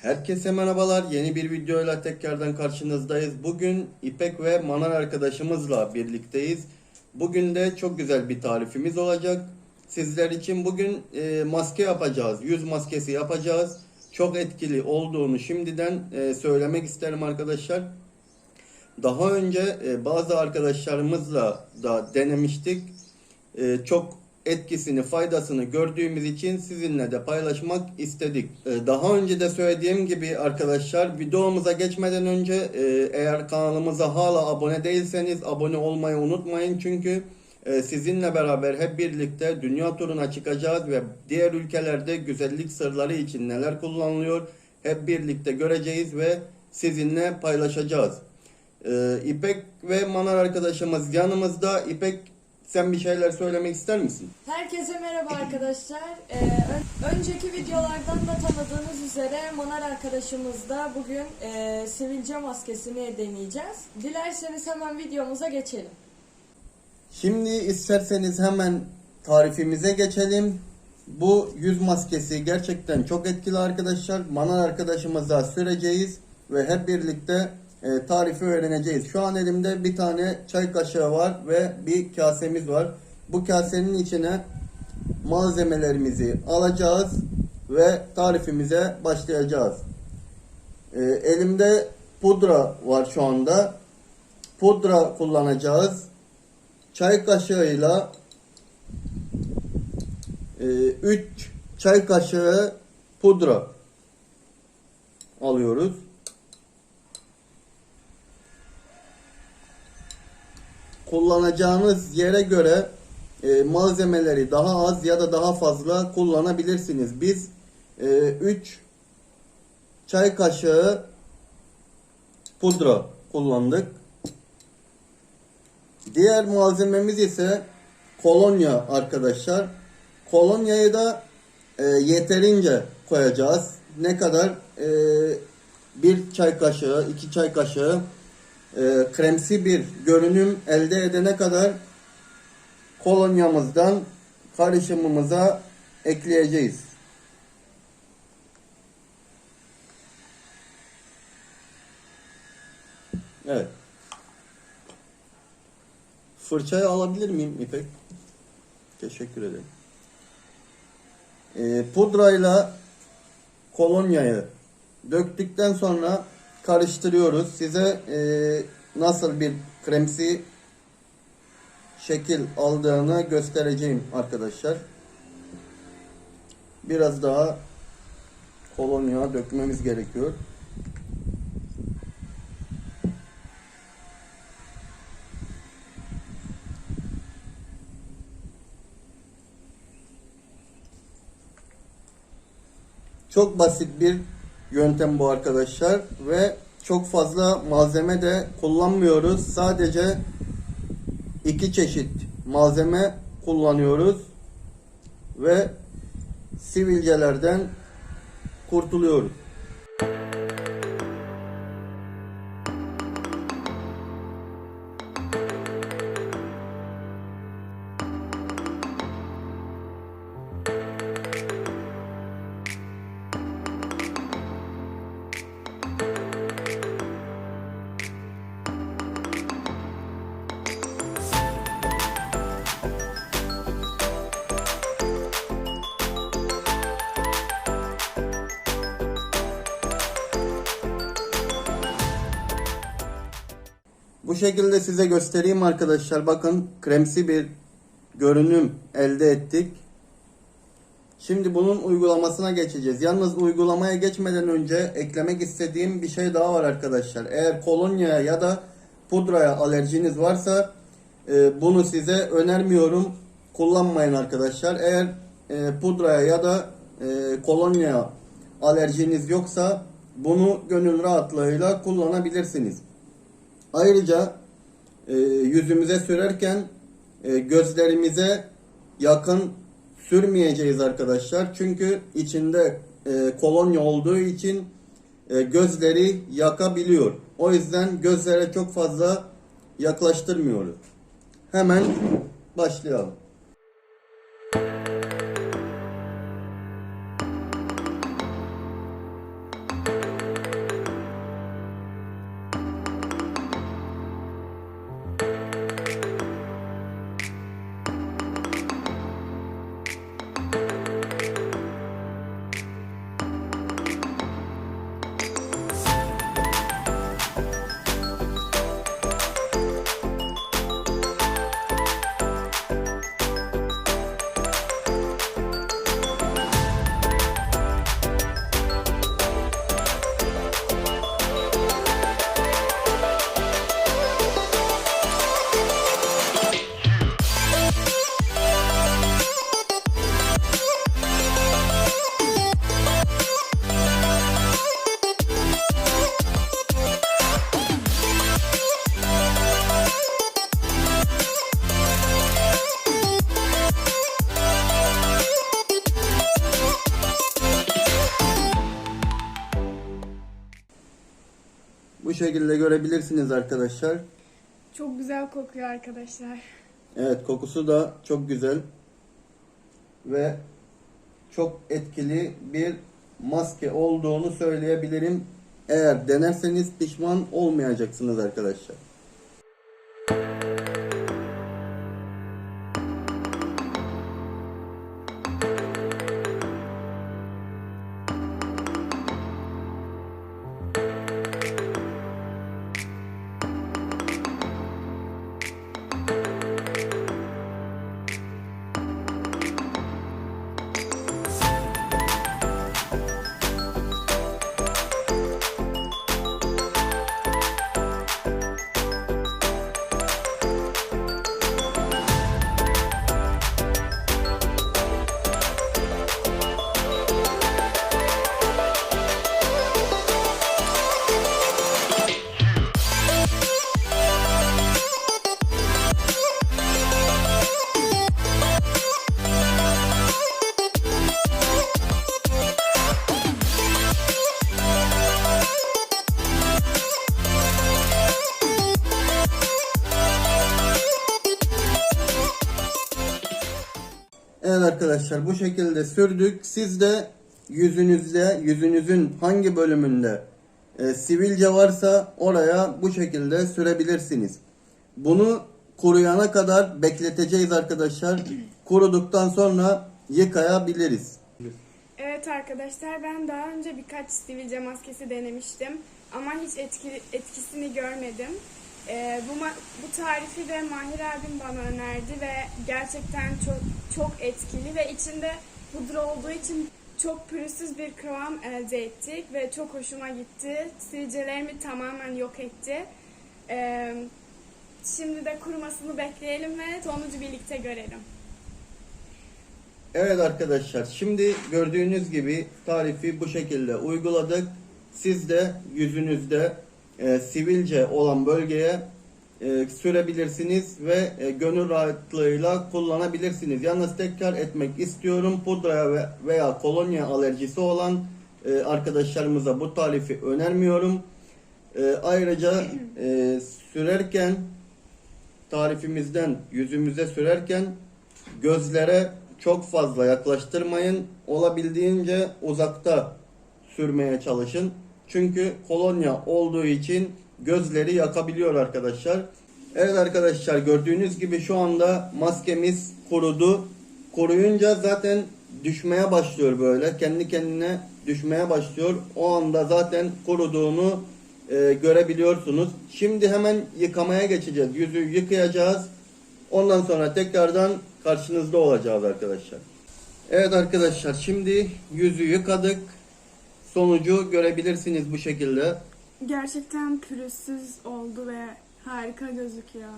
Herkese merhabalar. Yeni bir videoyla tekrardan karşınızdayız. Bugün İpek ve Manar arkadaşımızla birlikteyiz. Bugün de çok güzel bir tarifimiz olacak. Sizler için bugün maske yapacağız. Yüz maskesi yapacağız. Çok etkili olduğunu şimdiden söylemek isterim arkadaşlar. Daha önce bazı arkadaşlarımızla da denemiştik. Çok etkisini, faydasını gördüğümüz için sizinle de paylaşmak istedik. Daha önce de söylediğim gibi arkadaşlar, videomuza geçmeden önce eğer kanalımıza hala abone değilseniz abone olmayı unutmayın. Çünkü sizinle beraber hep birlikte dünya turuna çıkacağız ve diğer ülkelerde güzellik sırları için neler kullanılıyor hep birlikte göreceğiz ve sizinle paylaşacağız. İpek ve Manar arkadaşımız yanımızda. İpek, sen bir şeyler söylemek ister misin? Herkese merhaba arkadaşlar. Önceki videolardan da tanıdığınız üzere Manar arkadaşımızla bugün sivilce maskesini deneyeceğiz. Dilerseniz hemen videomuza geçelim. Şimdi isterseniz hemen tarifimize geçelim. Bu yüz maskesi gerçekten çok etkili arkadaşlar. Manar arkadaşımıza süreceğiz ve hep birlikte tarifi öğreneceğiz. Şu an elimde bir tane çay kaşığı var ve bir kasemiz var. Bu kasenin içine malzemelerimizi alacağız ve tarifimize başlayacağız. Elimde pudra var şu anda. Pudra kullanacağız. Çay kaşığıyla 3 çay kaşığı pudra alıyoruz. Kullanacağınız yere göre malzemeleri daha az ya da daha fazla kullanabilirsiniz. Biz 3 çay kaşığı pudra kullandık. Diğer malzememiz ise kolonya arkadaşlar. Kolonyayı da yeterince koyacağız. Ne kadar? 1 çay kaşığı, 2 çay kaşığı kremsi bir görünüm elde edene kadar kolonyamızdan karışımımıza ekleyeceğiz. Evet. Fırçayı alabilir miyim İpek? Teşekkür ederim. Pudrayla kolonyayı döktükten sonra karıştırıyoruz. Size nasıl bir kremsi şekil aldığını göstereceğim arkadaşlar. Biraz daha kolonya dökmemiz gerekiyor. Çok basit bir yöntem bu arkadaşlar ve çok fazla malzeme de kullanmıyoruz. Sadece 2 çeşit malzeme kullanıyoruz ve sivilcelerden kurtuluyoruz. Bu şekilde size göstereyim arkadaşlar. Bakın, kremsi bir görünüm elde ettik. Şimdi bunun uygulamasına geçeceğiz. Yalnız uygulamaya geçmeden önce eklemek istediğim bir şey daha var arkadaşlar. Eğer kolonyaya ya da pudraya alerjiniz varsa bunu size önermiyorum. Kullanmayın arkadaşlar. Eğer pudraya ya da kolonyaya alerjiniz yoksa bunu gönül rahatlığıyla kullanabilirsiniz. Ayrıca yüzümüze sürerken gözlerimize yakın sürmeyeceğiz arkadaşlar. Çünkü içinde kolonya olduğu için gözleri yakabiliyor. O yüzden gözlere çok fazla yaklaştırmıyoruz. Hemen başlayalım. bu şekilde görebilirsiniz arkadaşlar. Çok güzel kokuyor arkadaşlar. Evet, kokusu da çok güzel ve çok etkili bir maske olduğunu söyleyebilirim. Eğer denerseniz pişman olmayacaksınız arkadaşlar. Evet arkadaşlar, bu şekilde sürdük. Siz de yüzünüzün hangi bölümünde sivilce varsa oraya bu şekilde sürebilirsiniz. Bunu kuruyana kadar bekleteceğiz arkadaşlar. Kuruduktan sonra yıkayabiliriz. Evet arkadaşlar, ben daha önce birkaç sivilce maskesi denemiştim ama hiç etkisini görmedim. Bu tarifi de Mahir abim bana önerdi ve gerçekten çok etkili ve içinde pudra olduğu için çok pürüzsüz bir kıvam elde ettik ve çok hoşuma gitti. Sivilcelerimi tamamen yok etti. Şimdi de kurumasını bekleyelim ve sonucu birlikte görelim. Evet arkadaşlar, şimdi gördüğünüz gibi tarifi bu şekilde uyguladık. Siz de yüzünüzde sivilce olan bölgeye sürebilirsiniz ve gönül rahatlığıyla kullanabilirsiniz. Yalnız tekrar etmek istiyorum, pudraya veya kolonya alerjisi olan arkadaşlarımıza bu tarifi önermiyorum. Ayrıca sürerken, tarifimizden yüzümüze sürerken gözlere çok fazla yaklaştırmayın. Olabildiğince uzakta sürmeye çalışın. Çünkü kolonya olduğu için gözleri yakabiliyor arkadaşlar. Evet arkadaşlar, gördüğünüz gibi şu anda maskemiz kurudu. Kuruyunca zaten düşmeye başlıyor böyle. Kendi kendine düşmeye başlıyor. O anda zaten kuruduğunu görebiliyorsunuz. Şimdi hemen yıkamaya geçeceğiz. Yüzü yıkayacağız. Ondan sonra tekrardan karşınızda olacağız arkadaşlar. Evet arkadaşlar, şimdi yüzü yıkadık. Sonucu görebilirsiniz bu şekilde. Gerçekten pürüzsüz oldu ve harika gözüküyor.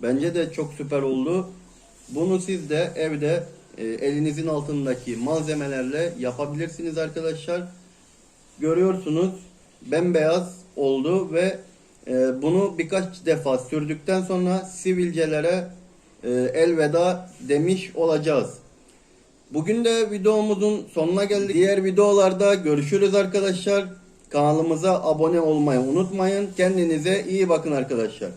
Bence de çok süper oldu. Bunu siz de evde elinizin altındaki malzemelerle yapabilirsiniz arkadaşlar. Görüyorsunuz, bembeyaz oldu ve bunu birkaç defa sürdükten sonra sivilcelere elveda demiş olacağız. Bugün de videomuzun sonuna geldik. Diğer videolarda görüşürüz arkadaşlar. Kanalımıza abone olmayı unutmayın. Kendinize iyi bakın arkadaşlar.